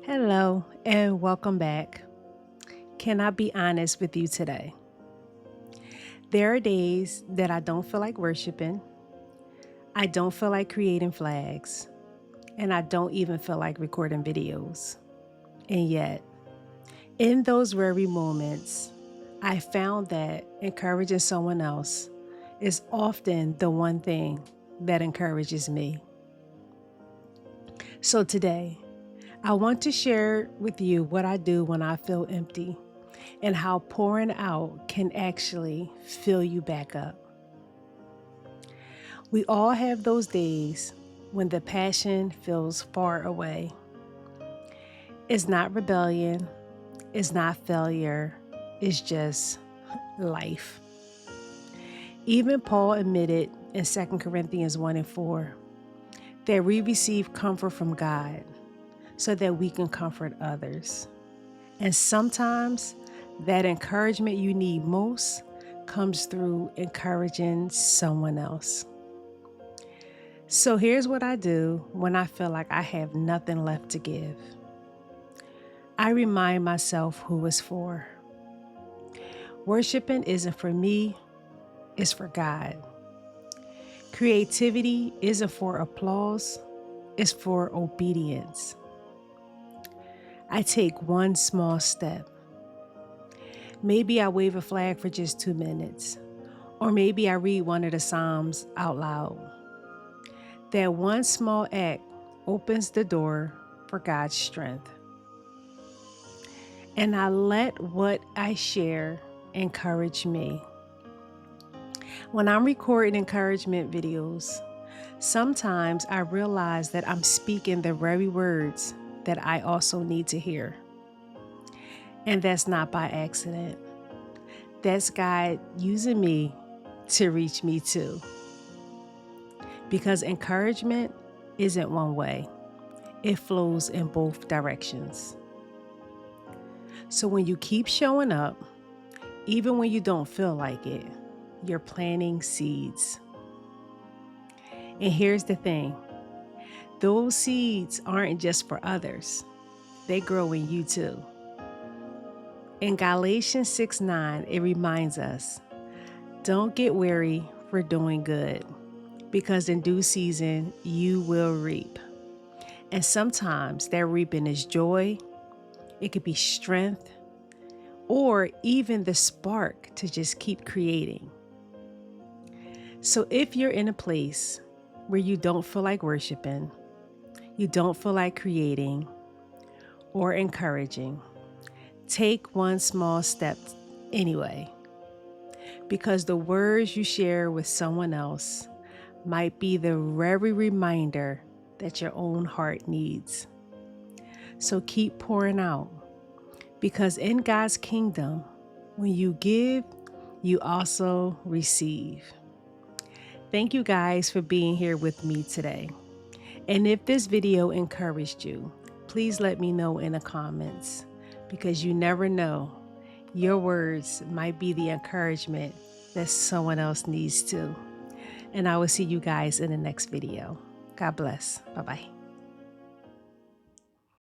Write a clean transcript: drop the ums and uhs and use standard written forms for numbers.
Hello and welcome back. Can I be honest with you today? There are days that I don't feel like worshiping, I don't feel like creating flags, and I don't even feel like recording videos. And yet, in those very moments, I found that encouraging someone else is often the one thing that encourages me. So today, I want to share with you what I do when I feel empty and how pouring out can actually fill you back up. We all have those days when the passion feels far away. It's not rebellion, it's not failure, it's just life. Even Paul admitted in 2 Corinthians 1 and 4 that we receive comfort from God so that we can comfort others. And sometimes that encouragement you need most comes through encouraging someone else. So here's what I do when I feel like I have nothing left to give. I remind myself who it's for. Worshiping isn't for me, it's for God. Creativity isn't for applause, it's for obedience. I take one small step. Maybe I wave a flag for just 2 minutes, or maybe I read one of the Psalms out loud. That one small act opens the door for God's strength. And I let what I share encourage me. When I'm recording encouragement videos, sometimes I realize that I'm speaking the very words that I also need to hear. And that's not by accident. That's God using me to reach me too. Because encouragement isn't one way. It flows in both directions. So when you keep showing up, even when you don't feel like it, you're planting seeds. And here's the thing. Those seeds aren't just for others. They grow in you too. In Galatians 6:9, it reminds us, don't get weary for doing good, because in due season you will reap. And sometimes that reaping is joy, it could be strength, or even the spark to just keep creating. So if you're in a place where you don't feel like worshiping, you don't feel like creating or encouraging, take one small step anyway, because the words you share with someone else might be the very reminder that your own heart needs. So keep pouring out, because in God's kingdom, when you give, you also receive. Thank you guys for being here with me today. And if this video encouraged you, please let me know in the comments, because you never know, your words might be the encouragement that someone else needs too. And I will see you guys in the next video. God bless. Bye-bye.